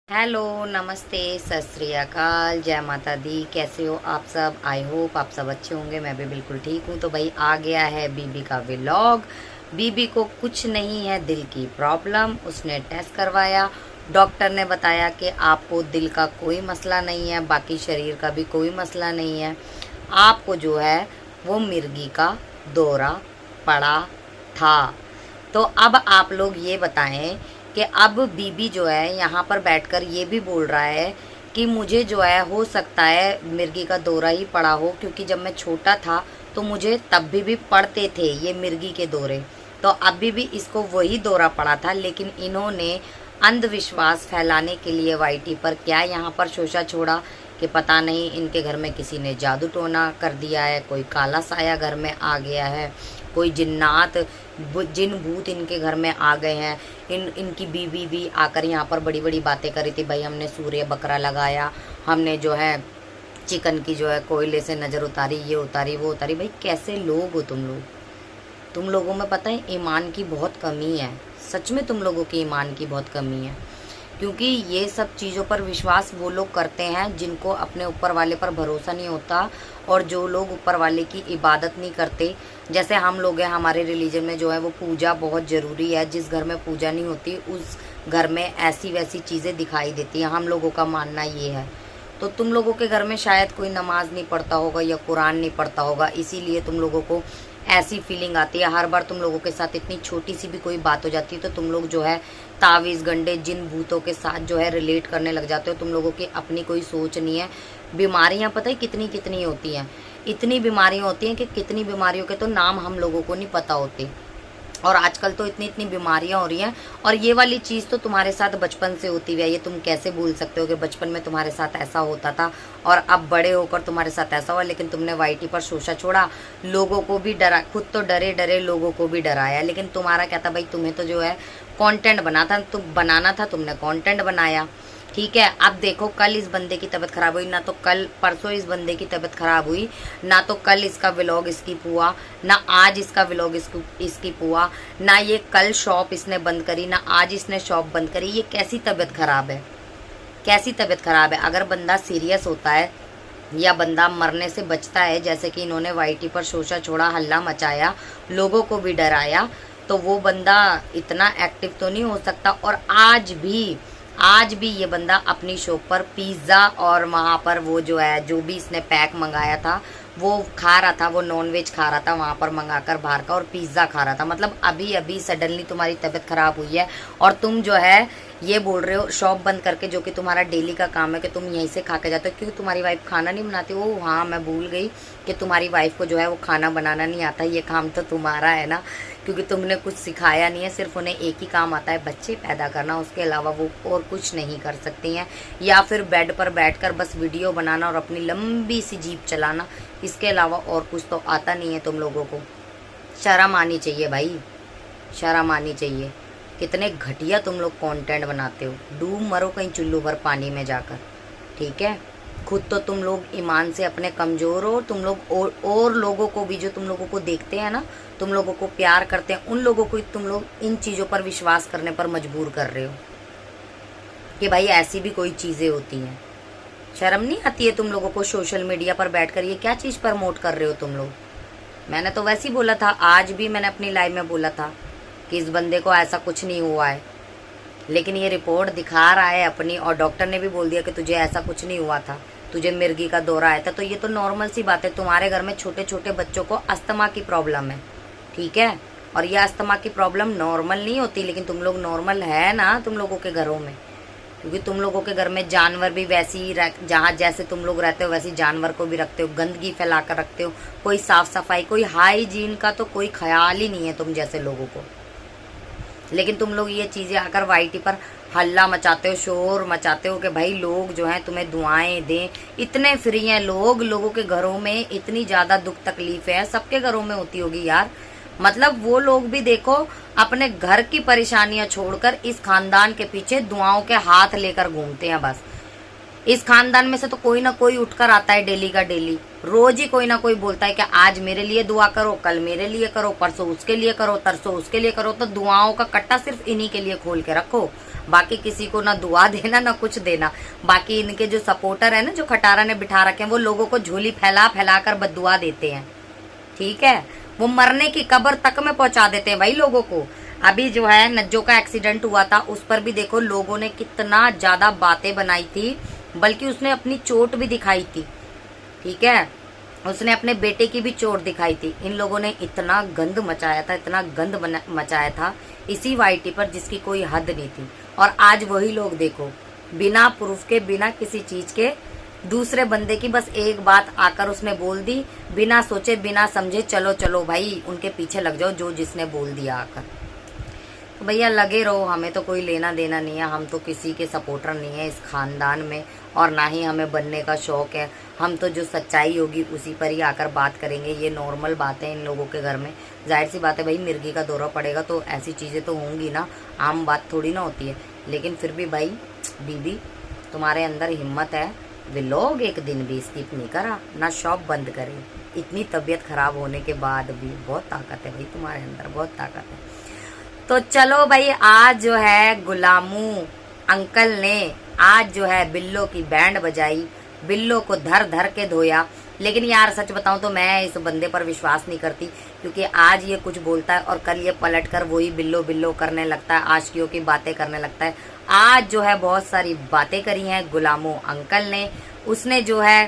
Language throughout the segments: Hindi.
हेलो, नमस्ते, सत श्री अकाल, जय माता दी। कैसे हो आप सब? आई होप आप सब अच्छे होंगे। मैं भी बिल्कुल ठीक हूँ। तो भाई आ गया है बीबी का व्लॉग। बीबी को कुछ नहीं है, दिल की प्रॉब्लम। उसने टेस्ट करवाया, डॉक्टर ने बताया कि आपको दिल का कोई मसला नहीं है, बाकी शरीर का भी कोई मसला नहीं है। आपको जो है वो मिर्गी का दौरा पड़ा था। तो अब आप लोग ये बताएं कि अब बीबी जो है यहाँ पर बैठकर ये भी बोल रहा है कि मुझे जो है हो सकता है मिर्गी का दौरा ही पड़ा हो, क्योंकि जब मैं छोटा था तो मुझे तब भी पड़ते थे ये मिर्गी के दौरे। तो अभी भी इसको वही दौरा पड़ा था, लेकिन इन्होंने अंधविश्वास फैलाने के लिए वाईटी पर क्या यहाँ पर शोषा छोड़ा कि पता नहीं इनके घर में किसी ने जादू टोना कर दिया है, कोई काला साया घर में आ गया है, कोई जिन्नात जिन भूत इनके घर में आ गए हैं। इनकी बीवी भी आकर यहाँ पर बड़ी बड़ी बातें करी थी। भाई हमने सूर्य बकरा लगाया, हमने जो है चिकन की जो है कोयले से नज़र उतारी, ये उतारी वो उतारी। भाई कैसे लोग हो तुम लोग? तुम लोगों में पता है ईमान की बहुत कमी है। सच में तुम लोगों की ईमान की बहुत कमी है, क्योंकि ये सब चीज़ों पर विश्वास वो लोग करते हैं जिनको अपने ऊपर वाले पर भरोसा नहीं होता, और जो लोग ऊपर वाले की इबादत नहीं करते। जैसे हम लोग हैं, हमारे रिलीजन में जो है वो पूजा बहुत ज़रूरी है। जिस घर में पूजा नहीं होती उस घर में ऐसी वैसी चीज़ें दिखाई देती हैं, हम लोगों का मानना ये है। तो तुम लोगों के घर में शायद कोई नमाज नहीं पढ़ता होगा या कुरान नहीं पढ़ता होगा, इसीलिए तुम लोगों को ऐसी फीलिंग आती है। हर बार तुम लोगों के साथ इतनी छोटी सी भी कोई बात हो जाती है तो तुम लोग जो है तावीज़ गंडे जिन भूतों के साथ जो है रिलेट करने लग जाते हो। तुम लोगों की अपनी कोई सोच नहीं है। बीमारियां पता है कितनी कितनी होती हैं, इतनी बीमारियां होती हैं कि कितनी बीमारियों के तो नाम हम लोगों को नहीं पता होते। और आजकल तो इतनी इतनी बीमारियां हो रही हैं, और ये वाली चीज़ तो तुम्हारे साथ बचपन से होती हुई है। ये तुम कैसे भूल सकते हो कि बचपन में तुम्हारे साथ ऐसा होता था और अब बड़े होकर तुम्हारे साथ ऐसा हुआ। लेकिन तुमने वाईटी पर शोषा छोड़ा, लोगों को भी डरा, खुद तो डरे डरे लोगों को भी डराया। लेकिन तुम्हारा क्या था भाई, तुम्हें तो जो है कंटेंट बनाना था, तुमने कंटेंट बनाया। ठीक है, अब देखो कल इस बंदे की तबीयत खराब हुई, ना तो कल परसों इस बंदे की तबीयत खराब हुई, ना तो कल इसका व्लॉग स्किप हुआ, ना आज इसका व्लॉग स्किप हुआ, ना ये कल शॉप इसने बंद करी, ना आज इसने शॉप बंद करी। ये कैसी तबीयत खराब है? कैसी तबीयत खराब है? अगर बंदा सीरियस होता है या बंदा मरने से बचता है, जैसे कि इन्होंने वाईटी पर शोषा छोड़ा, हल्ला मचाया, लोगों को भी डराया, तो वो बंदा इतना एक्टिव तो नहीं हो सकता। और आज भी ये बंदा अपनी शॉप पर पिज़्ज़ा और वहाँ पर वो जो है जो भी इसने पैक मंगाया था वो खा रहा था, वो नॉनवेज खा रहा था वहाँ पर मंगाकर बाहर का, और पिज़्ज़ा खा रहा था। मतलब अभी अभी सडनली तुम्हारी तबीयत खराब हुई है और तुम जो है ये बोल रहे हो शॉप बंद करके, जो कि तुम्हारा डेली का काम है कि तुम यहीं से खा के जाते हो। क्योंकि तुम्हारी वाइफ खाना नहीं बनाती। ओ हाँ, मैं भूल गई कि तुम्हारी वाइफ को जो है वो खाना बनाना नहीं आता। ये काम तो तुम्हारा है ना, क्योंकि तुमने कुछ सिखाया नहीं है। सिर्फ उन्हें एक ही काम आता है, बच्चे पैदा करना। उसके अलावा वो और कुछ नहीं कर सकती हैं, या फिर बेड पर बैठकर बस वीडियो बनाना और अपनी लंबी सी जीप चलाना। इसके अलावा और कुछ तो आता नहीं है तुम लोगों को। शर्म आनी चाहिए भाई, शर्म आनी चाहिए। कितने घटिया तुम लोग कंटेंट बनाते हो। डूब मरो कहीं चुल्लू भर पानी में जाकर। ठीक है, खुद तो तुम लोग ईमान से अपने कमज़ोर हो। तुम लोग और लोगों को भी, जो तुम लोगों को देखते हैं ना, तुम लोगों को प्यार करते हैं, उन लोगों को तुम लोग इन चीज़ों पर विश्वास करने पर मजबूर कर रहे हो कि भाई ऐसी भी कोई चीज़ें होती हैं। शर्म नहीं आती है तुम लोगों को? सोशल मीडिया पर बैठकर ये क्या चीज़ प्रमोट कर रहे हो तुम लोग? मैंने तो वैसे ही बोला था, आज भी मैंने अपनी लाइव में बोला था कि इस बंदे को ऐसा कुछ नहीं हुआ है, लेकिन ये रिपोर्ट दिखा रहा है अपनी, और डॉक्टर ने भी बोल दिया कि तुझे ऐसा कुछ नहीं हुआ था, तुझे मिर्गी का दौरा आया था। तो ये तो नॉर्मल सी बात है। तुम्हारे घर में छोटे छोटे बच्चों को अस्थमा की प्रॉब्लम है, ठीक है, और ये अस्थमा की प्रॉब्लम नॉर्मल नहीं होती, लेकिन तुम लोग नॉर्मल है ना तुम लोगों के घरों में, क्योंकि तुम लोगों के घर में जानवर भी वैसी ही जहाँ जैसे तुम लोग रहते हो वैसी जानवर को भी रखते हो, गंदगी फैला कर रखते हो। कोई साफ सफाई, कोई हाइजीन का तो कोई ख्याल ही नहीं है तुम जैसे लोगों को। लेकिन तुम लोग ये चीज़ें आकर वाईटी पर हल्ला मचाते हो, शोर मचाते हो कि भाई लोग जो हैं तुम्हें दुआएं दें। इतने फ्री हैं लोग, लोगों के घरों में इतनी ज़्यादा दुख तकलीफ है, सबके घरों में होती होगी यार। मतलब वो लोग भी देखो अपने घर की परेशानियां छोड़कर इस खानदान के पीछे दुआओं के हाथ लेकर घूमते हैं बस। इस खानदान में से तो कोई ना कोई उठकर आता है डेली का डेली, रोज ही कोई ना कोई बोलता है कि आज मेरे लिए दुआ करो, कल मेरे लिए करो, परसों उसके लिए करो, तरसों उसके लिए करो। तो दुआओं का कट्टा सिर्फ इन्हीं के लिए खोल के रखो। बाकी किसी को ना दुआ देना ना कुछ देना। बाकी इनके जो सपोर्टर है ना, जो खटारा ने बिठा रखे हैं, वो लोगों को झोली फैला फैला कर बददुआ देते हैं, ठीक है। वो मरने की कब्र तक में पहुंचा देते हैं भाई लोगों को। अभी जो है नज्जो का एक्सीडेंट हुआ था, उस पर भी देखो लोगों ने कितना ज्यादा बातें बनाई थी, बल्कि उसने अपनी चोट भी दिखाई थी, ठीक है। उसने अपने बेटे की भी चोट दिखाई थी। इन लोगों ने इतना गंद मचाया था, इतना गंद मचाया था इसी वाईटी पर जिसकी कोई हद नहीं थी। और आज वही लोग देखो, बिना प्रूफ के, बिना किसी चीज के, दूसरे बंदे की बस एक बात आकर उसने बोल दी, बिना सोचे बिना समझे, चलो चलो भाई उनके पीछे लग जाओ, जो जिसने बोल दिया आकर। तो भैया लगे रहो, हमें तो कोई लेना देना नहीं है, हम तो किसी के सपोर्टर नहीं है इस खानदान में, और ना ही हमें बनने का शौक है। हम तो जो सच्चाई होगी उसी पर ही आकर बात करेंगे। ये नॉर्मल बात है इन लोगों के घर में, जाहिर सी बात है भाई, मिर्गी का दौरा पड़ेगा तो ऐसी चीज़ें तो होंगी ना, आम बात थोड़ी ना होती है। लेकिन फिर भी भाई बीबी, तुम्हारे अंदर हिम्मत है, व्लॉग एक दिन भी स्किप नहीं करा, ना शॉप बंद करे। इतनी तबीयत खराब होने के बाद भी बहुत ताकत है भाई तुम्हारे अंदर, बहुत ताकत है। तो चलो भाई, आज जो है गुलामू अंकल ने आज जो है बिल्लो की बैंड बजाई, बिल्लो को धर धर के धोया। लेकिन यार सच बताऊं तो मैं इस बंदे पर विश्वास नहीं करती, क्योंकि आज ये कुछ बोलता है और कल ये पलट कर वही बिल्लो बिल्लो करने लगता है, आशिकियों की बातें करने लगता है। आज जो है बहुत सारी बातें करी हैं गुलामू अंकल ने, उसने जो है।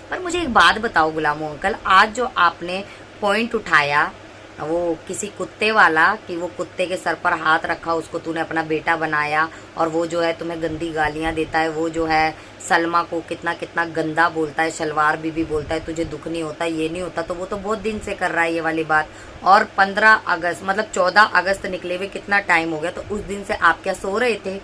पर मुझे एक बात बताओ गुलामू अंकल, आज जो आपने पॉइंट उठाया वो किसी कुत्ते वाला, कि वो कुत्ते के सर पर हाथ रखा, उसको तूने अपना बेटा बनाया, और वो जो है तुम्हें गंदी गालियां देता है, वो जो है सलमा को कितना कितना गंदा बोलता है, शलवार बीबी बोलता है, तुझे दुख नहीं होता, ये नहीं होता, तो वो तो बहुत दिन से कर रहा है ये वाली बात। और 15 अगस्त मतलब 14 अगस्त निकले हुए कितना टाइम हो गया, तो उस दिन से आप क्या सो रहे थे?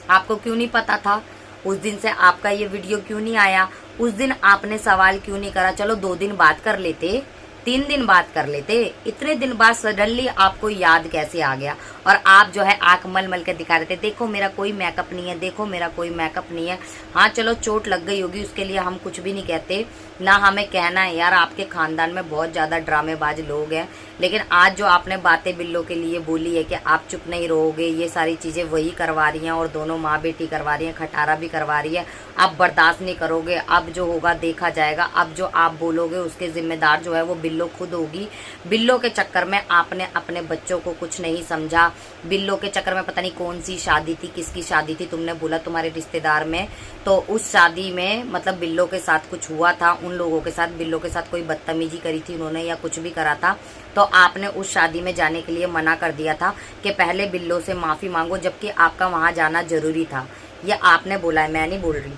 आपको क्यों नहीं पता था? उस दिन से आपका ये वीडियो क्यों नहीं आया? उस दिन आपने सवाल क्यों नहीं करा? चलो 2 दिन बात कर लेते, 3 दिन बात कर लेते, इतने दिन बाद सडनली आपको याद कैसे आ गया? और आप जो है आंख मल मल के दिखा रहे थे, देखो मेरा कोई मेकअप नहीं है, देखो मेरा कोई मेकअप नहीं है। हाँ चलो चोट लग गई होगी, उसके लिए हम कुछ भी नहीं कहते, ना हमें कहना है यार, आपके खानदान में बहुत ज्यादा ड्रामेबाज लोग हैं। लेकिन आज जो आपने बातें बिल्लो के लिए बोली है कि आप चुप नहीं रहोगे, ये सारी चीजें वही करवा रही हैं, और दोनों माँ बेटी करवा रही हैं, खटारा भी करवा रही है, आप बर्दाश्त नहीं करोगे। अब जो होगा देखा जाएगा, अब जो आप बोलोगे उसके जिम्मेदार जो है वो बिल्लो खुद होगी। बिल्लो के चक्कर में आपने अपने बच्चों को कुछ नहीं समझा, बिल्लो के चक्कर में पता नहीं कौन सी शादी थी, किसकी शादी थी, तुमने बोला तुम्हारे रिश्तेदार में, तो उस शादी में मतलब बिल्लो के साथ कुछ हुआ था, उन लोगों के साथ, बिल्लो के साथ कोई बदतमीजी करी थी उन्होंने या कुछ भी करा था, तो आपने उस शादी में जाने के लिए मना कर दिया था कि पहले बिल्लो से माफी मांगो, जबकि आपका वहां जाना जरूरी था। ये आपने बोला है, मैं नहीं बोल रही।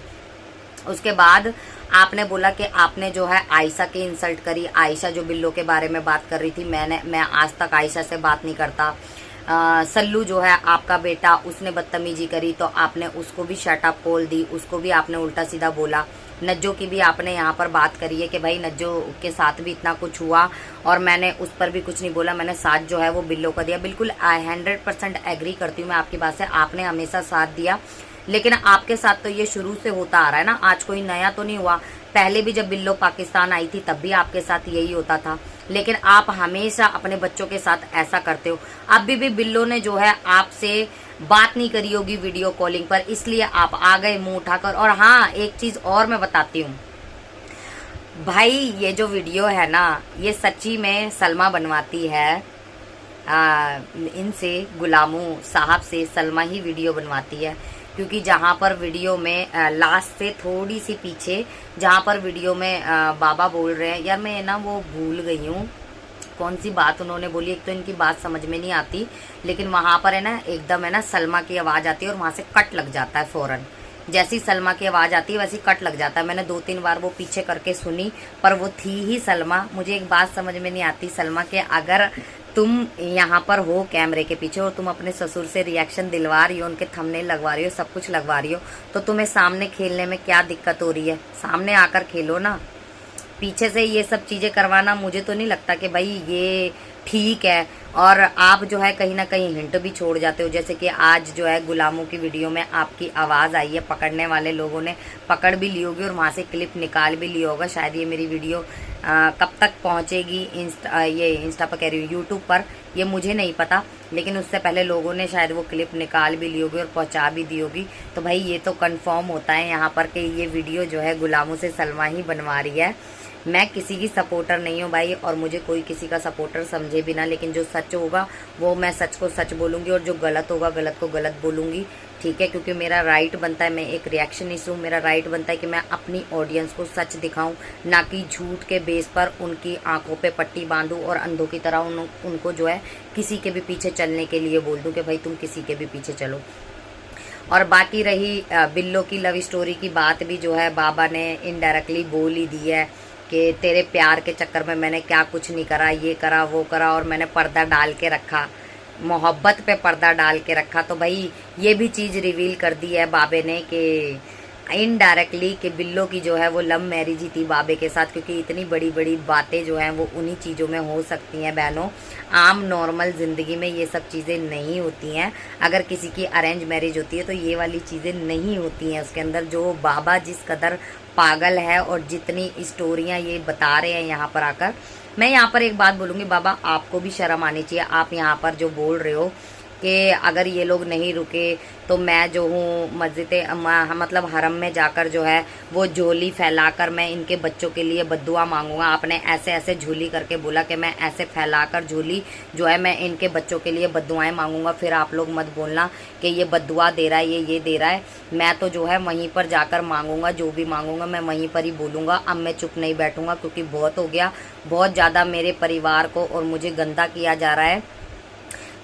उसके बाद आपने बोला कि आपने जो है आयशा की इंसल्ट करी, आयशा जो बिल्लो के बारे में बात कर रही थी, मैं आज तक आयशा से बात नहीं करता। सल्लू जो है आपका बेटा, उसने बदतमीजी करी तो आपने उसको भी शट अप बोल दी, उसको भी आपने उल्टा सीधा बोला। नज्जो की भी आपने यहाँ पर बात करी है कि भाई नज्जो के साथ भी इतना कुछ हुआ और मैंने उस पर भी कुछ नहीं बोला, मैंने साथ जो है वो बिल्लो का दिया। बिल्कुल 100% एग्री करती हूँ मैं आपकी बात से, आपने हमेशा साथ दिया। लेकिन आपके साथ तो ये शुरू से होता आ रहा है ना, आज कोई नया तो नहीं हुआ। पहले भी जब बिल्लो पाकिस्तान आई थी तब भी आपके साथ यही होता था, लेकिन आप हमेशा अपने बच्चों के साथ ऐसा करते हो। अभी भी बिल्लो ने जो है आपसे बात नहीं करी होगी वीडियो कॉलिंग पर, इसलिए आप आ गए मुंह उठाकर। और हाँ, एक चीज और मैं बताती हूँ भाई, ये जो वीडियो है ना, ये सच्ची में सलमा बनवाती है, इनसे गुलामू साहब से सलमा ही वीडियो बनवाती है। क्योंकि जहाँ पर वीडियो में लास्ट से थोड़ी सी पीछे, जहाँ पर वीडियो में बाबा बोल रहे हैं, यार मैं ना वो भूल गई हूँ कौन सी बात उन्होंने बोली, एक तो इनकी बात समझ में नहीं आती, लेकिन वहाँ पर है ना एकदम है ना सलमा की आवाज़ आती है और वहाँ से कट लग जाता है फौरन। जैसी सलमा की आवाज़ आती है वैसी कट लग जाता है। मैंने 2-3 बार वो पीछे करके सुनी, पर वो थी ही सलमा। मुझे एक बात समझ में नहीं आती सलमा के, अगर तुम यहाँ पर हो कैमरे के पीछे और तुम अपने ससुर से रिएक्शन दिलवा रही हो, उनके थंबनेल लगवा रही हो, सब कुछ लगवा रही हो, तो तुम्हें सामने खेलने में क्या दिक्कत हो रही है? सामने आकर खेलो ना। पीछे से ये सब चीज़ें करवाना मुझे तो नहीं लगता कि भाई ये ठीक है। और आप जो है कहीं ना कहीं हिंट भी छोड़ जाते हो, जैसे कि आज जो है गुलामों की वीडियो में आपकी आवाज़ आई है, पकड़ने वाले लोगों ने पकड़ भी ली होगी और वहाँ से क्लिप निकाल भी लिया होगा। शायद ये मेरी वीडियो कब तक पहुँचेगी ये इंस्टा पर कह रही हूँ, यूट्यूब पर, ये मुझे नहीं पता। लेकिन उससे पहले लोगों ने शायद वो क्लिप निकाल भी ली होगी और पहुंचा भी दी होगी। तो भाई ये तो कंफर्म होता है यहाँ पर कि ये वीडियो जो है गुलामों से सलमा ही बनवा रही है। मैं किसी की सपोर्टर नहीं हूँ भाई, और मुझे कोई किसी का सपोर्टर समझे भी ना, लेकिन जो सच होगा वो मैं सच को सच बोलूँगी और जो गलत होगा गलत को गलत बोलूँगी, ठीक है। क्योंकि मेरा राइट बनता है, मैं एक रिएक्शनिस्ट हूँ, मेरा राइट बनता है कि मैं अपनी ऑडियंस को सच दिखाऊं, ना कि झूठ के बेस पर उनकी आंखों पे पट्टी बांधूं और अंधों की तरह उनको जो है किसी के भी पीछे चलने के लिए बोल दूं कि भाई तुम किसी के भी पीछे चलो। और बाकी रही बिल्लो की लव स्टोरी की बात, भी जो है बाबा ने इनडायरेक्टली बोल ही दी है कि तेरे प्यार के चक्कर में मैंने क्या कुछ नहीं करा, ये करा वो करा, और मैंने पर्दा डाल के रखा, मोहब्बत पे पर्दा डाल के रखा। तो भाई ये भी चीज़ रिवील कर दी है बाबे ने कि इनडायरेक्टली कि बिल्लो की जो है वो लव मैरिज ही थी बाबे के साथ, क्योंकि इतनी बड़ी बड़ी बातें जो हैं वो उन्हीं चीज़ों में हो सकती हैं बहनों। आम नॉर्मल ज़िंदगी में ये सब चीज़ें नहीं होती हैं। अगर किसी की अरेंज मैरिज होती है तो ये वाली चीज़ें नहीं होती हैं उसके अंदर। जो बाबा जिस कदर पागल है और जितनी स्टोरियाँ ये बता रहे हैं यहाँ पर आकर, मैं यहाँ पर एक बात बोलूँगी, बाबा आपको भी शर्म आनी चाहिए। आप यहाँ पर जो बोल रहे हो कि अगर ये लोग नहीं रुके तो मैं जो हूँ मस्जिद मतलब हरम में जाकर जो है वो झोली फैलाकर मैं इनके बच्चों के लिए बद्दुआ मांगूंगा। आपने ऐसे ऐसे झोली करके बोला कि मैं ऐसे फैलाकर झोली जो है मैं इनके बच्चों के लिए बद्दुआएं मांगूंगा। फिर आप लोग मत बोलना कि ये बद्दुआ दे रहा है, ये दे रहा है। मैं तो जो है वहीं पर जाकर मांगूंगा, जो भी मांगूंगा मैं वहीं पर ही बोलूँगा। अब मैं चुप नहीं बैठूंगा, क्योंकि बहुत हो गया, बहुत ज़्यादा मेरे परिवार को और मुझे गंदा किया जा रहा है।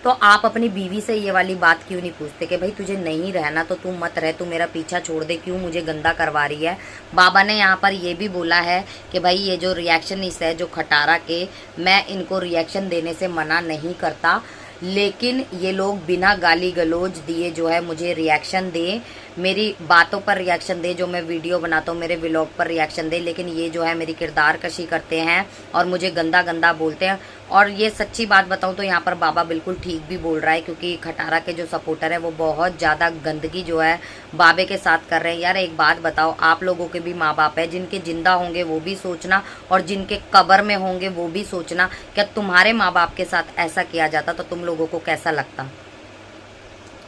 तो आप अपनी बीवी से ये वाली बात क्यों नहीं पूछते कि भाई तुझे नहीं रहना तो तू मत रह, तू मेरा पीछा छोड़ दे, क्यों मुझे गंदा करवा रही है। बाबा ने यहाँ पर ये भी बोला है कि भाई ये जो रिएक्शनिस्ट है जो खटारा के, मैं इनको रिएक्शन देने से मना नहीं करता, लेकिन ये लोग बिना गाली गलौज दिए जो है मुझे रिएक्शन दे, मेरी बातों पर रिएक्शन दे, जो मैं वीडियो बनाता हूँ मेरे व्लॉग पर रिएक्शन दे, लेकिन ये जो है मेरी किरदार कशी करते हैं और मुझे गंदा गंदा बोलते हैं। और ये सच्ची बात बताऊँ तो यहाँ पर बाबा बिल्कुल ठीक भी बोल रहा है, क्योंकि खटारा के जो सपोर्टर है वो बहुत ज़्यादा गंदगी जो है बाबे के साथ कर रहे हैं। यार एक बात बताओ, आप लोगों के भी माँ बाप है, जिनके जिंदा होंगे वो भी सोचना और जिनके कब्र में होंगे वो भी सोचना। क्या तुम्हारे माँ बाप के साथ ऐसा किया जाता तो तुम लोगों को कैसा लगता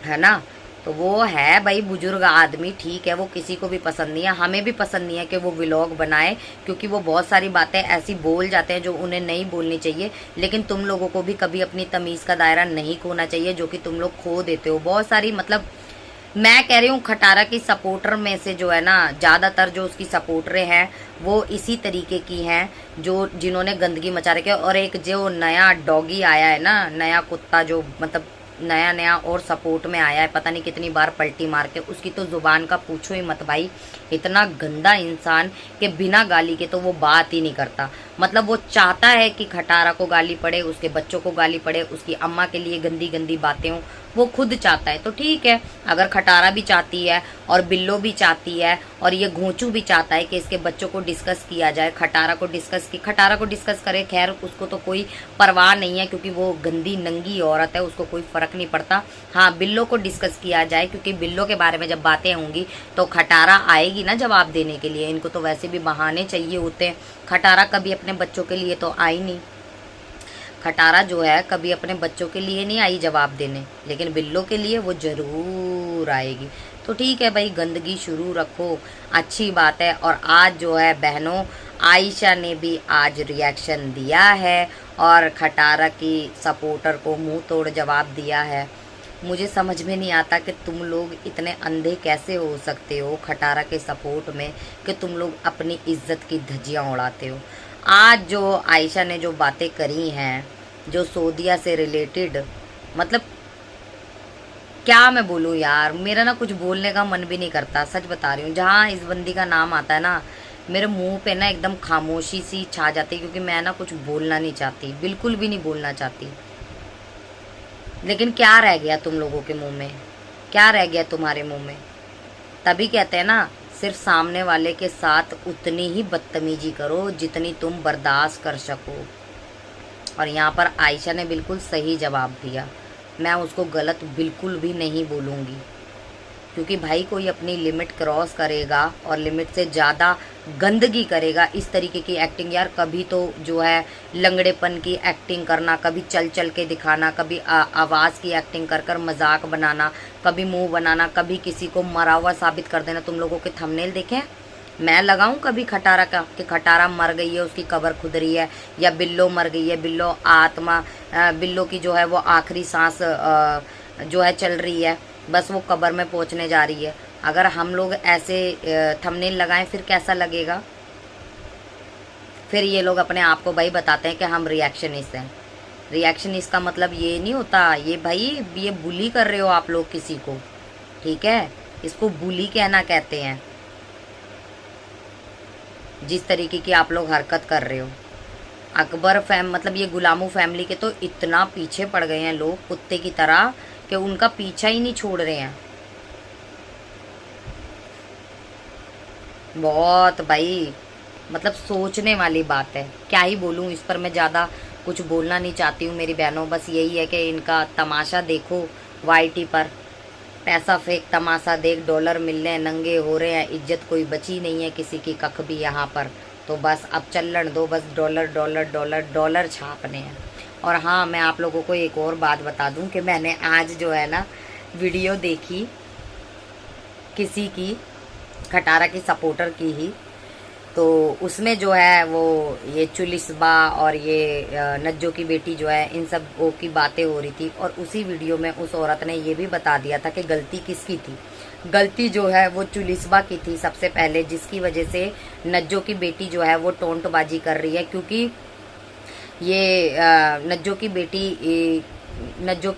है ना। तो वो है भाई बुजुर्ग आदमी, ठीक है, वो किसी को भी पसंद नहीं है, हमें भी पसंद नहीं है कि वो व्लॉग बनाए, क्योंकि वो बहुत सारी बातें ऐसी बोल जाते हैं जो उन्हें नहीं बोलनी चाहिए। लेकिन तुम लोगों को भी कभी अपनी तमीज़ का दायरा नहीं खोना चाहिए, जो कि तुम लोग खो देते हो बहुत सारी। मतलब मैं कह रही हूँ खटारा की सपोर्टर में से जो है ना, ज़्यादातर जो उसकी सपोर्टरें हैं वो इसी तरीके की हैं, जो जिन्होंने गंदगी मचा रखी है। और एक जो नया डॉगी आया है ना, नया कुत्ता जो मतलब नया नया और सपोर्ट में आया है, पता नहीं कितनी बार पलटी मार के, उसकी तो ज़ुबान का पूछो ही मत भाई। इतना गंदा इंसान कि बिना गाली के तो वो बात ही नहीं करता। मतलब वो चाहता है कि खटारा को गाली पड़े, उसके बच्चों को गाली पड़े, उसकी अम्मा के लिए गंदी गंदी बातें हों, वो खुद चाहता है। तो ठीक है, अगर खटारा भी चाहती है और बिल्लो भी चाहती है और ये घोंचू भी चाहता है कि इसके बच्चों को डिस्कस किया जाए, खटारा को डिस्कस करे, खैर उसको तो कोई परवाह नहीं है, क्योंकि वो गंदी नंगी औरत है, उसको कोई फर्क नहीं पड़ता। हाँ, बिल्लो को डिस्कस किया जाए, क्योंकि बिल्लो के बारे में जब बातें होंगी तो खटारा आएगी ना जवाब देने के लिए। इनको तो वैसे भी बहाने चाहिए होते हैं। खटारा कभी अपने बच्चों के लिए तो आई नहीं, खटारा जो है कभी अपने बच्चों के लिए नहीं आई जवाब देने, लेकिन बिल्लो के लिए वो ज़रूर आएगी। तो ठीक है भाई, गंदगी शुरू रखो, अच्छी बात है। और आज जो है बहनों, आयशा ने भी आज रिएक्शन दिया है और खटारा की सपोर्टर को मुंह तोड़ जवाब दिया है। मुझे समझ में नहीं आता कि तुम लोग इतने अंधे कैसे हो सकते हो खटारा के सपोर्ट में, कि तुम लोग अपनी इज्जत की धज्जियाँ उड़ाते हो। आज जो आयशा ने जो बातें करी हैं, जो सऊदीया से रिलेटेड, मतलब क्या मैं बोलूँ यार, मेरा ना कुछ बोलने का मन भी नहीं करता, सच बता रही हूँ। जहाँ इस बंदी का नाम आता है ना, मेरे मुंह पे ना एकदम खामोशी सी छा जाती है, क्योंकि मैं ना कुछ बोलना नहीं चाहती, बिल्कुल भी नहीं बोलना चाहती। लेकिन क्या रह गया तुम लोगों के मुंह में, क्या रह गया तुम्हारे मुंह में। तभी कहते हैं ना, सिर्फ सामने वाले के साथ उतनी ही बदतमीजी करो जितनी तुम बर्दाश्त कर सको। और यहाँ पर आयशा ने बिल्कुल सही जवाब दिया, मैं उसको गलत बिल्कुल भी नहीं बोलूँगी। क्योंकि भाई कोई अपनी लिमिट क्रॉस करेगा और लिमिट से ज़्यादा गंदगी करेगा, इस तरीके की एक्टिंग यार कभी तो जो है लंगड़ेपन की एक्टिंग करना, कभी चल चल के दिखाना, कभी आवाज़ की एक्टिंग कर कर मजाक बनाना, कभी मुंह बनाना, कभी किसी को मरा हुआ साबित कर देना। तुम लोगों के थंबनेल देखे मैं लगाऊं कभी खटारा का कि खटारा मर गई है, उसकी कब्र खुद रही है, या बिल्लो मर गई है, बिल्लो आत्मा, बिल्लो की जो है वो आखिरी सांस जो है चल रही है, बस वो कब्र में पहुंचने जा रही है। अगर हम लोग ऐसे थंबनेल लगाएं फिर कैसा लगेगा? फिर ये लोग अपने आप को भाई बताते हैं कि हम रिएक्शनिस्ट हैं। रिएक्शनिस्ट का मतलब ये नहीं होता, ये भाई ये बुली कर रहे हो आप लोग किसी को, ठीक है? इसको बुली कहना कहते हैं, जिस तरीके की आप लोग हरकत कर रहे हो। अकबर मतलब ये गुलामों फैमिली के तो इतना पीछे पड़ गए हैं लोग कुत्ते की तरह कि उनका पीछा ही नहीं छोड़ रहे हैं। बहुत भाई मतलब सोचने वाली बात है, क्या ही बोलूं इस पर। मैं ज़्यादा कुछ बोलना नहीं चाहती हूँ मेरी बहनों, बस यही है कि इनका तमाशा देखो वाईटी पर, पैसा फेंक तमाशा देख, डॉलर मिल रहे हैं, नंगे हो रहे हैं, इज्जत कोई बची नहीं है किसी की कख भी यहाँ पर। तो बस अब चलन दो, बस डॉलर डॉलर डॉलर डॉलर छापने हैं। और हाँ, मैं आप लोगों को एक और बात बता दूं कि मैंने आज जो है ना वीडियो देखी किसी की, खटारा की सपोर्टर की ही, तो उसमें जो है वो ये चुलिस्बा और ये नज्जो की बेटी जो है इन सब की बातें हो रही थी। और उसी वीडियो में उस औरत ने ये भी बता दिया था कि गलती किसकी थी। गलती जो है वो चुलिस्बा की थी सबसे पहले, जिसकी वजह से नज्जो की बेटी जो है वो टोंटबाजी कर रही है। क्योंकि ये नज्जो की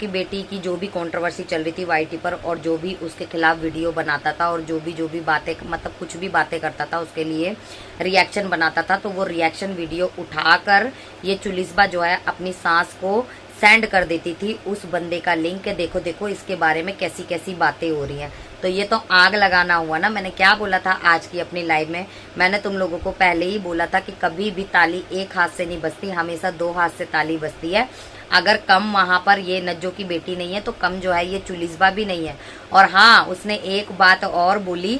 बेटी की जो भी कंट्रोवर्सी चल रही थी वाईटी पर, और जो भी उसके खिलाफ वीडियो बनाता था और जो भी बातें मतलब कुछ भी बातें करता था उसके लिए रिएक्शन बनाता था, तो वो रिएक्शन वीडियो उठाकर ये चुलिस्बा जो है अपनी सास को सेंड कर देती थी उस बंदे का लिंक के, देखो देखो इसके बारे में कैसी कैसी बातें हो रही हैं। तो ये तो आग लगाना हुआ ना। मैंने क्या बोला था आज की अपनी लाइव में, मैंने तुम लोगों को पहले ही बोला था कि कभी भी ताली एक हाथ से नहीं बजती, हमेशा दो हाथ से ताली बजती है। अगर कम वहां पर ये नज्जो की बेटी नहीं है तो कम जो है ये चुलिस्बा भी नहीं है। और हाँ, उसने एक बात और बोली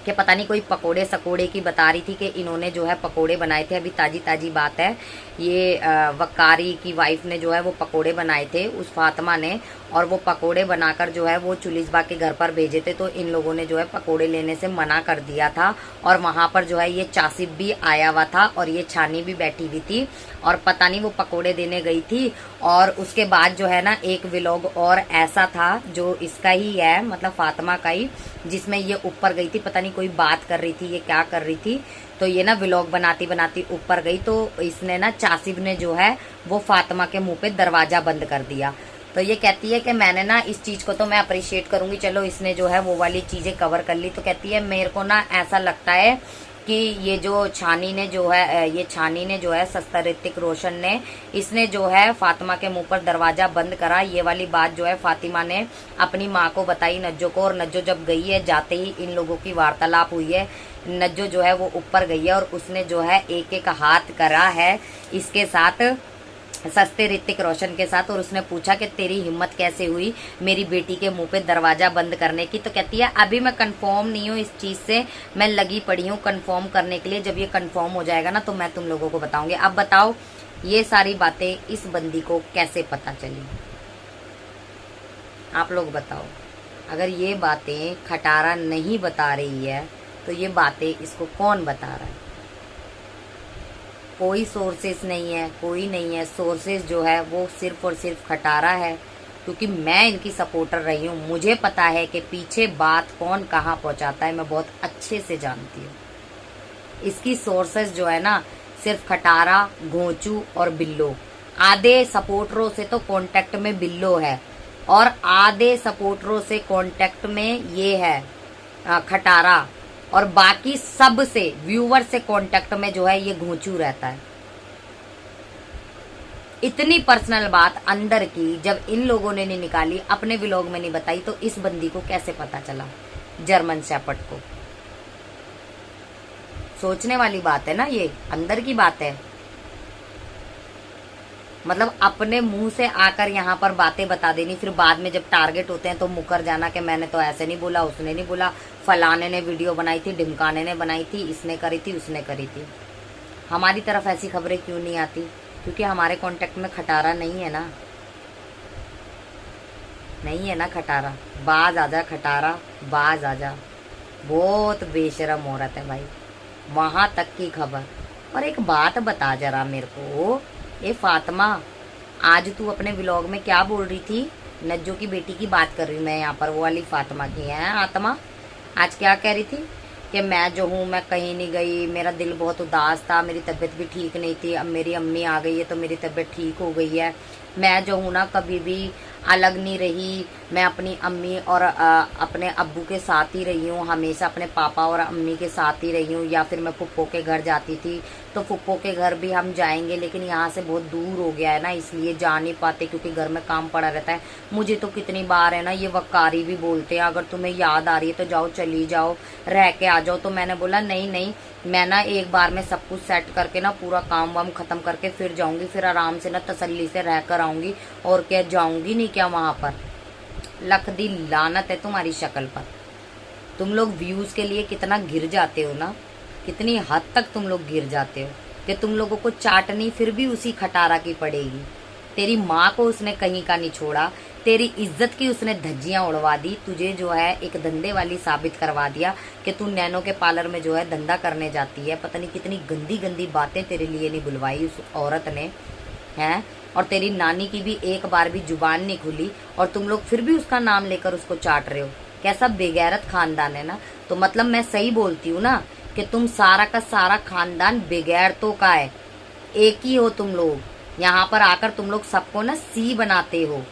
कि पता नहीं कोई पकोड़े सकोड़े की बता रही थी कि इन्होंने जो है पकोड़े बनाए थे। अभी ताजी ताजी बात है, ये वकारी की वाइफ ने जो है वो पकोड़े बनाए थे उस फातिमा ने, और वो पकोड़े बनाकर जो है वो चुलिस्बा के घर पर भेजे थे। तो इन लोगों ने जो है पकोड़े लेने से मना कर दिया था, और वहां पर जो है ये चासिब भी आया हुआ था और ये छानी भी बैठी हुई थी, और पता नहीं वो पकोड़े देने गई थी। और उसके बाद जो है ना एक व्लॉग और ऐसा था जो इसका ही है, मतलब फातिमा का ही, जिसमें ये ऊपर गई थी, पता नहीं कोई बात कर रही थी, ये क्या कर रही थी, तो ये ना व्लॉग बनाती बनाती ऊपर गई, तो इसने ना चासिब ने जो है वो फातिमा के मुंह पे दरवाजा बंद कर दिया। तो ये कहती है कि मैंने ना इस चीज को तो मैं अप्रिशिएट करूंगी, चलो इसने जो है वो वाली चीजें कवर कर ली। तो कहती है मेरे को ना ऐसा लगता है कि ये जो छानी ने जो है सस्ता ऋतिक रोशन ने, इसने जो है फातिमा के मुंह पर दरवाजा बंद करा। ये वाली बात जो है फातिमा ने अपनी माँ को बताई, नज्जो को, और नज्जो जब गई है, जाते ही इन लोगों की वार्तालाप हुई है। नज्जो जो है वो ऊपर गई है और उसने जो है एक एक हाथ करा है इसके साथ, सस्ते ऋतिक रोशन के साथ, और उसने पूछा कि तेरी हिम्मत कैसे हुई मेरी बेटी के मुंह पे दरवाजा बंद करने की। तो कहती है अभी मैं कंफर्म नहीं हूँ इस चीज से, मैं लगी पड़ी हूँ कंफर्म करने के लिए, जब ये कंफर्म हो जाएगा ना तो मैं तुम लोगों को बताऊंगी। अब बताओ ये सारी बातें इस बंदी को कैसे पता चली? आप लोग बताओ। अगर ये बातें खटारा नहीं बता रही है तो ये बातें इसको कौन बता रहा है? कोई सोर्सेस नहीं है, कोई नहीं है। सोर्सेस जो है वो सिर्फ और सिर्फ खटारा है, क्योंकि मैं इनकी सपोर्टर रही हूँ। मुझे पता है कि पीछे बात कौन कहाँ पहुँचाता है, मैं बहुत अच्छे से जानती हूँ। इसकी सोर्सेस जो है ना सिर्फ खटारा, घोंचू और बिल्लो। आधे सपोर्टरों से तो कांटेक्ट में बिल्लो है और आधे सपोर्टरों से कांटेक्ट में ये है खटारा, और बाकी सब से व्यूवर से कांटेक्ट में जो है ये घोंचू रहता है। इतनी पर्सनल बात अंदर की जब इन लोगों ने नहीं निकाली, अपने व्लॉग में नहीं बताई, तो इस बंदी को कैसे पता चला, जर्मन शेपर्ड को? सोचने वाली बात है ना, ये अंदर की बात है। मतलब अपने मुंह से आकर यहाँ पर बातें बता देनी, फिर बाद में जब टारगेट होते हैं तो मुकर जाना कि मैंने तो ऐसे नहीं बोला, उसने नहीं बोला, फलाने ने वीडियो बनाई थी, ढिमकाने ने बनाई थी, इसने करी थी, उसने करी थी। हमारी तरफ ऐसी खबरें क्यों नहीं आती? क्योंकि हमारे कांटेक्ट में खटारा नहीं है ना, नहीं है ना खटारा। बाज आजा खटारा, बाज आजा। बहुत बेशरम औरत है भाई, वहां तक की खबर। और एक बात बता जरा मेरे को, ए फातिमा, आज तू अपने व्लॉग में क्या बोल रही थी? नज्जो की बेटी की बात कर रही हूँ मैं यहाँ पर, वो वाली फातिमा की है आत्मा। आज क्या कह रही थी कि मैं जो हूँ मैं कहीं नहीं गई, मेरा दिल बहुत उदास था, मेरी तबीयत भी ठीक नहीं थी, अब मेरी अम्मी आ गई है तो मेरी तबीयत ठीक हो गई है। मैं जो हूँ ना कभी भी अलग नहीं रही, मैं अपनी अम्मी और अपने अब्बू के साथ ही रही हूँ, हमेशा अपने पापा और अम्मी के साथ ही रही हूँ। या फिर मैं फुप्पो के घर जाती थी तो फुप्पो के घर भी हम जाएंगे, लेकिन यहाँ से बहुत दूर हो गया है ना, इसलिए जा नहीं पाते क्योंकि घर में काम पड़ा रहता है। मुझे तो कितनी बार है ना ये वक्कारी भी बोलते हैं, अगर तुम्हें याद आ रही है तो जाओ, चली जाओ, रह के आ जाओ। तो मैंने बोला नहीं नहीं, मैं ना एक बार में सब कुछ सेट करके ना पूरा काम वाम खत्म करके फिर जाऊंगी, फिर आराम से ना तसल्ली से रह कर आऊंगी, और क्या जाऊंगी नहीं क्या वहां पर? लख दी लानत है तुम्हारी शक्ल पर। तुम लोग व्यूज के लिए कितना गिर जाते हो ना, कितनी हद तक तुम लोग गिर जाते हो कि तुम लोगों को चाटनी फिर भी उसी खटारा की पड़ेगी। तेरी माँ को उसने कहीं का नहीं छोड़ा, तेरी इज्जत की उसने धज्जियां उड़वा दी, तुझे जो है एक धंधे वाली साबित करवा दिया कि तू नैनो के पार्लर में जो है धंधा करने जाती है। पता नहीं कितनी गंदी गंदी बातें तेरे लिए नहीं बुलवाई उस औरत ने, हैं? और तेरी नानी की भी एक बार भी जुबान नहीं खुली, और तुम लोग फिर भी उसका नाम लेकर उसको चाट रहे हो। कैसा बेगैरत खानदान है ना। तो मतलब मैं सही बोलती हूँ ना कि तुम सारा का सारा खानदान बेगैरतों का है, एक ही हो तुम लोग। यहाँ पर आकर तुम लोग सबको ना सी बनाते हो,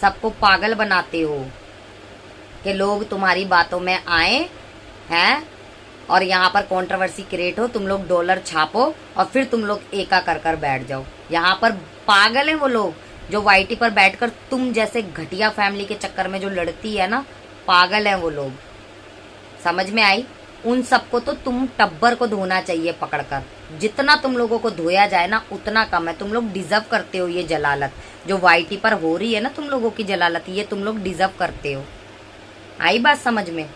सबको पागल बनाते हो कि लोग तुम्हारी बातों में आए हैं और यहाँ पर कंट्रोवर्सी क्रिएट हो, तुम लोग डॉलर छापो और फिर तुम लोग एका कर कर बैठ जाओ। यहाँ पर पागल है वो लोग जो वाईटी पर बैठकर तुम जैसे घटिया फैमिली के चक्कर में जो लड़ती है ना, पागल है वो लोग। समझ में आई? उन सबको तो तुम टब्बर को धोना चाहिए पकड़कर। जितना तुम लोगों को धोया जाए ना उतना कम है। तुम लोग डिजर्व करते हो ये जलालत जो वाईटी पर हो रही है ना, तुम लोगों की जलालत, ये तुम लोग डिजर्व करते हो। आई बात समझ में?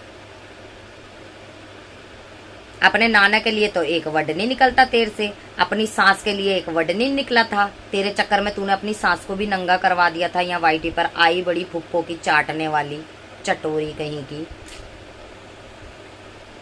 अपने नाना के लिए तो एक वर्ड नहीं निकलता तेरे से, अपनी सास के लिए एक वर्ड नहीं निकला था। तेरे चक्कर में तूने अपनी सास को भी नंगा करवा दिया था। यहाँ वाईटी पर आई बड़ी फुप्पो की चाटने वाली चटोरी कहीं की।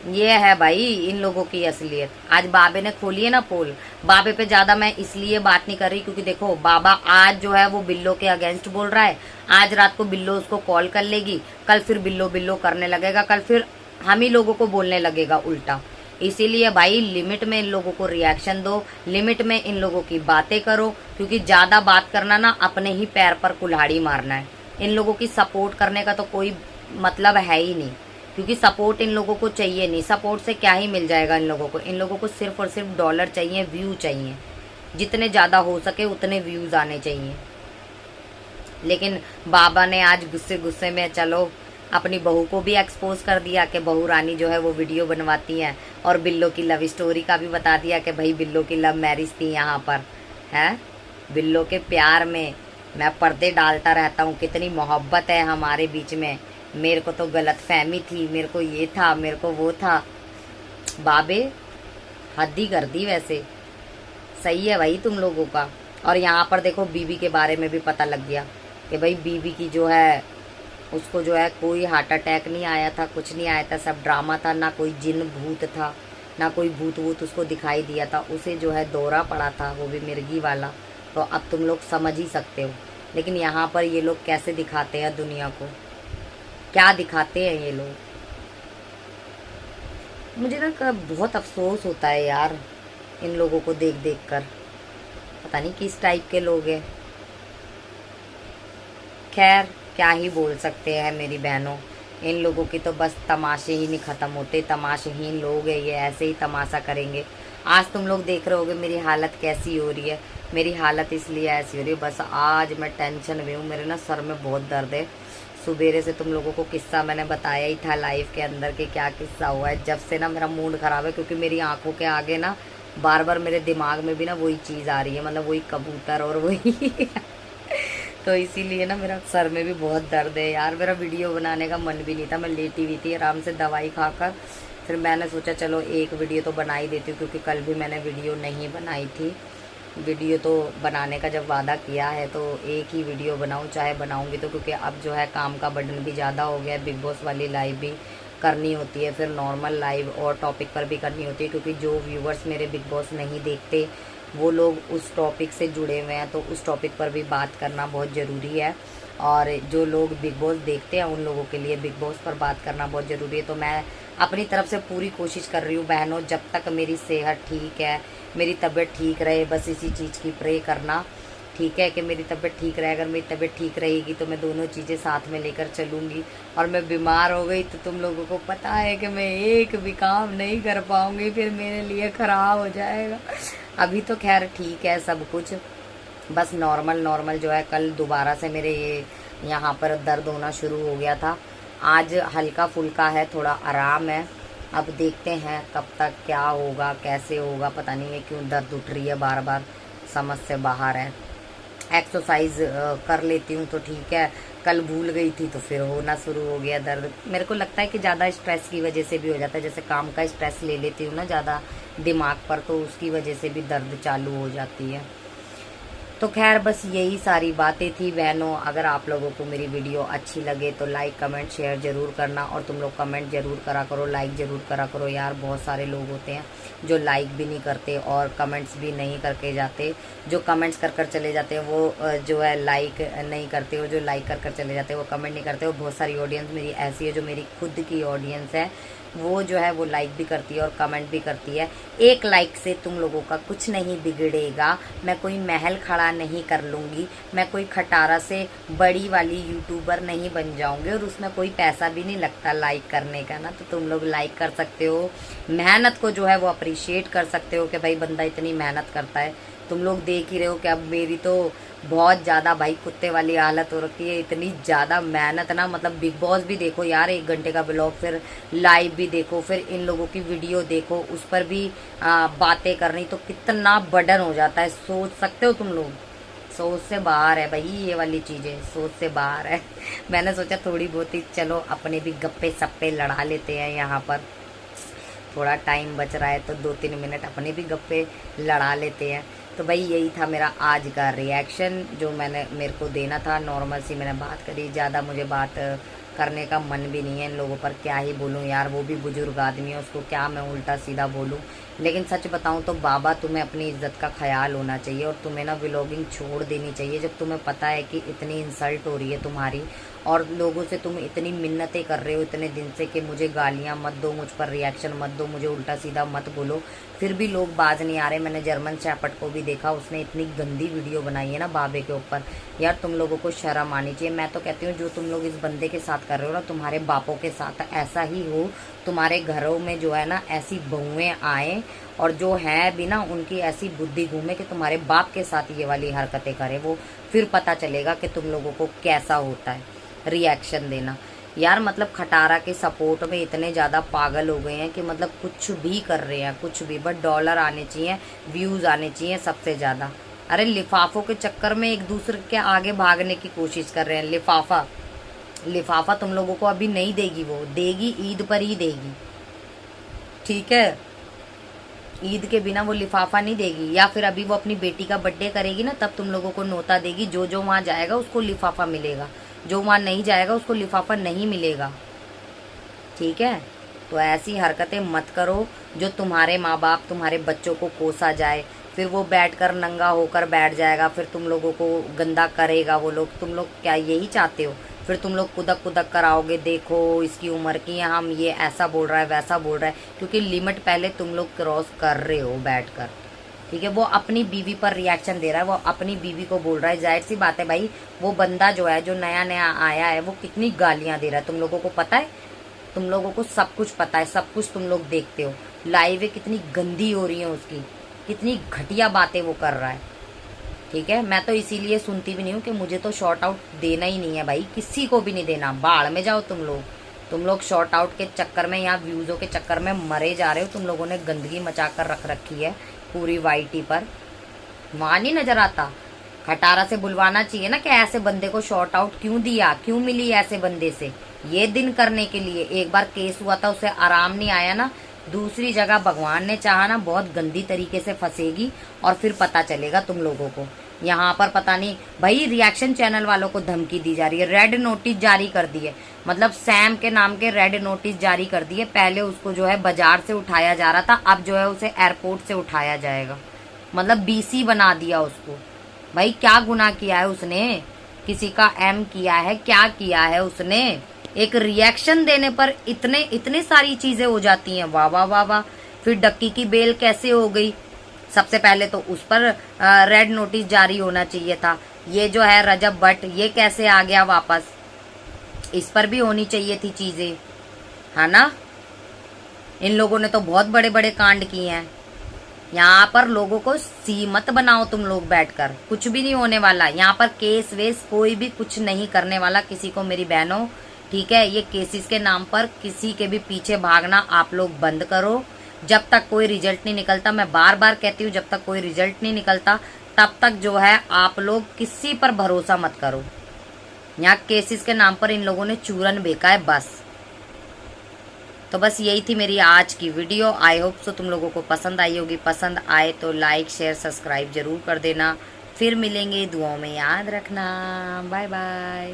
ये है भाई इन लोगों की असलियत। आज बाबे ने खोली है ना पोल। बाबे पे ज्यादा मैं इसलिए बात नहीं कर रही क्योंकि देखो बाबा आज जो है वो बिल्लो के अगेंस्ट बोल रहा है। आज रात को बिल्लो उसको कॉल कर लेगी, कल फिर बिल्लो बिल्लो करने लगेगा, कल फिर हम ही लोगों को बोलने लगेगा उल्टा। इसीलिए भाई लिमिट में इन लोगों को रिएक्शन दो, लिमिट में इन लोगों की बातें करो, क्योंकि ज्यादा बात करना ना अपने ही पैर पर कुल्हाड़ी मारना है। इन लोगों की सपोर्ट करने का तो कोई मतलब है ही नहीं, क्योंकि सपोर्ट इन लोगों को चाहिए नहीं। सपोर्ट से क्या ही मिल जाएगा इन लोगों को? इन लोगों को सिर्फ और सिर्फ डॉलर चाहिए, व्यू चाहिए, जितने ज्यादा हो सके उतने व्यूज आने चाहिए। लेकिन बाबा ने आज गुस्से गुस्से में चलो अपनी बहू को भी एक्सपोज कर दिया कि बहू रानी जो है वो वीडियो बनवाती है, और बिल्लो की लव स्टोरी का भी बता दिया कि भाई बिल्लो की लव मैरिज थी यहाँ पर, है। बिल्लो के प्यार में मैं पर्दे डालता रहता हूँ, कितनी मोहब्बत है हमारे बीच में। मेरे को तो गलत फहमी थी, मेरे को ये था, मेरे को वो था। बाबे हद ही कर दी वैसे। सही है भाई तुम लोगों का। और यहाँ पर देखो बीबी के बारे में भी पता लग गया कि भाई बीबी की जो है उसको जो है कोई हार्ट अटैक नहीं आया था, कुछ नहीं आया था, सब ड्रामा था। ना कोई जिन भूत था, ना कोई भूत वूत उसको दिखाई दिया था। उसे जो है दौरा पड़ा था, वो भी मिर्गी वाला। तो अब तुम लोग समझ ही सकते हो। लेकिन यहाँ पर ये लोग कैसे दिखाते हैं दुनिया को, क्या दिखाते हैं ये लोग। मुझे ना बहुत अफसोस होता है यार इन लोगों को देख देख कर। पता नहीं किस टाइप के लोग हैं। खैर क्या ही बोल सकते हैं मेरी बहनों, इन लोगों की तो बस तमाशे ही नहीं ख़त्म होते। तमाशहीन लोग हैं ये, ऐसे ही तमाशा करेंगे। आज तुम लोग देख रहे होगे मेरी हालत कैसी हो रही है। मेरी हालत इसलिए ऐसी हो रही है, बस आज मैं टेंशन में हूँ। मेरे ना सर में बहुत दर्द है। सुबेरे से तुम लोगों को किस्सा मैंने बताया ही था लाइव के अंदर कि क्या किस्सा हुआ है। जब से ना मेरा मूड ख़राब है, क्योंकि मेरी आंखों के आगे ना बार बार मेरे दिमाग में भी ना वही चीज़ आ रही है, मतलब वही कबूतर और वही तो इसीलिए ना मेरा सर में भी बहुत दर्द है यार। मेरा वीडियो बनाने का मन भी नहीं था, मैं लेटी हुई थी आराम से दवाई खाकर। फिर मैंने सोचा चलो एक वीडियो तो बना ही देती हूँ, क्योंकि कल भी मैंने वीडियो नहीं बनाई थी। वीडियो तो बनाने का जब वादा किया है तो एक ही वीडियो बनाऊँ, चाहे बनाऊँगी तो, क्योंकि अब जो है काम का बर्डन भी ज़्यादा हो गया है। बिग बॉस वाली लाइव भी करनी होती है, फिर नॉर्मल लाइव और टॉपिक पर भी करनी होती है, क्योंकि जो व्यूवर्स मेरे बिग बॉस नहीं देखते वो लोग उस टॉपिक से जुड़े हुए हैं, तो उस टॉपिक पर भी बात करना बहुत ज़रूरी है। और जो लोग बिग बॉस देखते हैं उन लोगों के लिए बिग बॉस पर बात करना बहुत ज़रूरी है। तो मैं अपनी तरफ से पूरी कोशिश कर रही हूँ बहनों, जब तक मेरी सेहत ठीक है, मेरी तबीयत ठीक रहे, बस इसी चीज़ की प्रे करना, ठीक है, कि मेरी तबीयत ठीक रहे। अगर मेरी तबीयत ठीक रहेगी तो मैं दोनों चीज़ें साथ में लेकर चलूँगी। और मैं बीमार हो गई तो तुम लोगों को पता है कि मैं एक भी काम नहीं कर पाऊँगी, फिर मेरे लिए ख़राब हो जाएगा। अभी तो खैर ठीक है सब कुछ, बस नॉर्मल जो है। कल दोबारा से मेरे ये यहाँ पर दर्द होना शुरू हो गया था, आज हल्का फुल्का है, थोड़ा आराम है। अब देखते हैं कब तक क्या होगा, कैसे होगा, पता नहीं है क्यों दर्द उठ रही है बार बार, समझ से बाहर है। एक्सरसाइज कर लेती हूँ तो ठीक है, कल भूल गई थी तो फिर होना शुरू हो गया दर्द। मेरे को लगता है कि ज़्यादा स्ट्रेस की वजह से भी हो जाता है, जैसे काम का स्ट्रेस ले लेती हूँ ना ज़्यादा दिमाग पर, तो उसकी वजह से भी दर्द चालू हो जाती है। तो खैर बस यही सारी बातें थी बहनों। अगर आप लोगों को मेरी वीडियो अच्छी लगे तो लाइक कमेंट शेयर ज़रूर करना, और तुम लोग कमेंट ज़रूर करा करो, लाइक ज़रूर करा करो यार। बहुत सारे लोग होते हैं जो लाइक भी नहीं करते और कमेंट्स भी नहीं करके जाते। जो कमेंट्स कर कर चले जाते हैं वो जो है लाइक नहीं करते, और जो लाइक कर कर चले जाते हैं वो कमेंट नहीं करते। और बहुत सारी ऑडियंस मेरी ऐसी है, जो मेरी खुद की ऑडियंस है, वो जो है वो लाइक भी करती है और कमेंट भी करती है। एक लाइक से तुम लोगों का कुछ नहीं बिगड़ेगा, मैं कोई महल खड़ा नहीं कर लूँगी, मैं कोई खटारा से बड़ी वाली यूट्यूबर नहीं बन जाऊँगी, और उसमें कोई पैसा भी नहीं लगता लाइक करने का ना। तो तुम लोग लाइक कर सकते हो, मेहनत को जो है वो अप्रिशिएट कर सकते हो कि भाई बंदा इतनी मेहनत करता है। तुम लोग देख ही रहे हो कि अब मेरी तो बहुत ज़्यादा भाई कुत्ते वाली हालत हो रखी है, इतनी ज़्यादा मेहनत ना, मतलब बिग बॉस भी देखो यार 1 घंटे का ब्लॉग, फिर लाइव भी देखो, फिर इन लोगों की वीडियो देखो, उस पर भी बातें करनी, तो कितना बर्डन हो जाता है, सोच सकते हो तुम लोग। सोच से बाहर है भाई ये वाली चीज़ें, सोच से बाहर है। मैंने सोचा थोड़ी बहुत ही चलो अपने भी गप्पे सप्पे लड़ा लेते हैं यहाँ पर, थोड़ा टाइम बच रहा है तो 2-3 मिनट अपने भी गप्पे लड़ा लेते हैं। तो भाई यही था मेरा आज का रिएक्शन जो मेरे को देना था। नॉर्मल सी मैंने बात करी, ज़्यादा मुझे बात करने का मन भी नहीं है। इन लोगों पर क्या ही बोलूँ यार, वो भी बुजुर्ग आदमी है, उसको क्या मैं उल्टा सीधा बोलूँ। लेकिन सच बताऊँ तो बाबा, तुम्हें अपनी इज्जत का ख्याल होना चाहिए, और तुम्हें ना व्लॉगिंग छोड़ देनी चाहिए जब तुम्हें पता है कि इतनी इंसल्ट हो रही है तुम्हारी, और लोगों से तुम इतनी मिन्नतें कर रहे हो इतने दिन से कि मुझे गालियाँ मत दो, मुझ पर रिएक्शन मत दो, मुझे उल्टा सीधा मत बोलो, फिर भी लोग बाज नहीं आ रहे। मैंने जर्मन शेफर्ड को भी देखा, उसने इतनी गंदी वीडियो बनाई है ना बाबे के ऊपर। यार तुम लोगों को शर्म आनी चाहिए। मैं तो कहती हूँ जो तुम लोग इस बंदे के साथ कर रहे हो ना, तुम्हारे बापों के साथ ऐसा ही हो, तुम्हारे घरों में जो है ना ऐसी बहुएं आए, और जो है भी ना उनकी ऐसी बुद्धि घूमे कि तुम्हारे बाप के साथ ये वाली हरकतें करे, वो फिर पता चलेगा कि तुम लोगों को कैसा होता है रिएक्शन देना। यार मतलब खटारा के सपोर्ट में इतने ज़्यादा पागल हो गए हैं कि मतलब कुछ भी कर रहे हैं, कुछ भी, बट डॉलर आने चाहिए, व्यूज़ आने चाहिए सबसे ज़्यादा। अरे लिफाफों के चक्कर में एक दूसरे के आगे भागने की कोशिश कर रहे हैं। लिफाफा तुम लोगों को अभी नहीं देगी, वो देगी ईद पर ही देगी, ठीक है। ईद के बिना वो लिफाफा नहीं देगी, या फिर अभी वो अपनी बेटी का बर्थडे करेगी ना, तब तुम लोगों को नोता देगी। जो जो वहाँ जाएगा उसको लिफाफा मिलेगा, जो वहाँ नहीं जाएगा उसको लिफाफा नहीं मिलेगा, ठीक है। तो ऐसी हरकतें मत करो जो तुम्हारे माँ बाप तुम्हारे बच्चों को कोसा जाए, फिर वो बैठकर नंगा होकर बैठ जाएगा, फिर तुम लोगों को गंदा करेगा वो लोग। तुम लोग क्या यही चाहते हो? फिर तुम लोग कुदक कुदक कराओगे, देखो इसकी उम्र की है, हम ये ऐसा बोल रहा है वैसा बोल रहा है, क्योंकि लिमिट पहले तुम लोग क्रॉस कर रहे हो बैठकर, ठीक है। वो अपनी बीवी पर रिएक्शन दे रहा है, वो अपनी बीवी को बोल रहा है। जाहिर सी बात है भाई, वो बंदा जो है, जो नया नया आया है, वो कितनी गालियां दे रहा है, तुम लोगों को पता है, तुम लोगों को सब कुछ पता है, सब कुछ तुम लोग देखते हो। लाइवें कितनी गंदी हो रही है उसकी, कितनी घटिया बातें वो कर रहा है, ठीक है। मैं तो इसीलिए सुनती भी नहीं हूँ कि मुझे तो शॉर्ट आउट देना ही नहीं है भाई, किसी को भी नहीं देना। बाढ़ में जाओ तुम लोग शॉर्ट आउट के चक्कर में, यहाँ व्यूज़ों के चक्कर में मरे जा रहे हो। तुम लोगों ने गंदगी मचा कर रख रखी है, पूरी वाईटी पर, वहां नहीं नजर आता। खटारा से बुलवाना चाहिए ना कि ऐसे बंदे को शॉर्ट आउट क्यों दिया, क्यों मिली ऐसे बंदे से, ये दिन करने के लिए। एक बार केस हुआ था, उसे आराम नहीं आया ना, दूसरी जगह भगवान ने चाहा ना बहुत गंदी तरीके से फंसेगी और फिर पता चलेगा तुम लोगों को। यहाँ पर पता नहीं भाई, रिएक्शन चैनल वालों को धमकी दी जा रही है, रेड नोटिस जारी कर दी है, मतलब सैम के नाम के रेड नोटिस जारी कर दिए। पहले उसको जो है बाजार से उठाया जा रहा था, अब जो है उसे एयरपोर्ट से उठाया जाएगा, मतलब बीसी बना दिया उसको। भाई क्या गुनाह किया है उसने, किसी का एम किया है, क्या किया है उसने? एक रिएक्शन देने पर इतने इतने सारी चीजें हो जाती हैं, वाह वाह वाह वाह। फिर डक्की की बेल कैसे हो गई? सबसे पहले तो उस पर रेड नोटिस जारी होना चाहिए था। ये जो है रजब भट्ट, ये कैसे आ गया वापस? इस पर भी होनी चाहिए थी चीजें, है ना? इन लोगों ने तो बहुत बड़े बड़े कांड किए हैं। यहाँ पर लोगों को सी मत बनाओ तुम लोग बैठकर, कुछ भी नहीं होने वाला यहाँ पर। केस वेस कोई भी कुछ नहीं करने वाला किसी को, मेरी बहनों, ठीक है? ये केसेस के नाम पर किसी के भी पीछे भागना आप लोग बंद करो। जब तक कोई रिजल्ट नहीं निकलता, मैं बार बार कहती हूँ, जब तक कोई रिजल्ट नहीं निकलता तब तक जो है आप लोग किसी पर भरोसा मत करो। यहाँ केसेस के नाम पर इन लोगों ने चूरन बेचा है बस। तो बस यही थी मेरी आज की वीडियो। आई होप सो तुम लोगों को पसंद आई होगी। पसंद आए तो लाइक शेयर सब्सक्राइब जरूर कर देना। फिर मिलेंगे, दुआओं में याद रखना। Bye bye.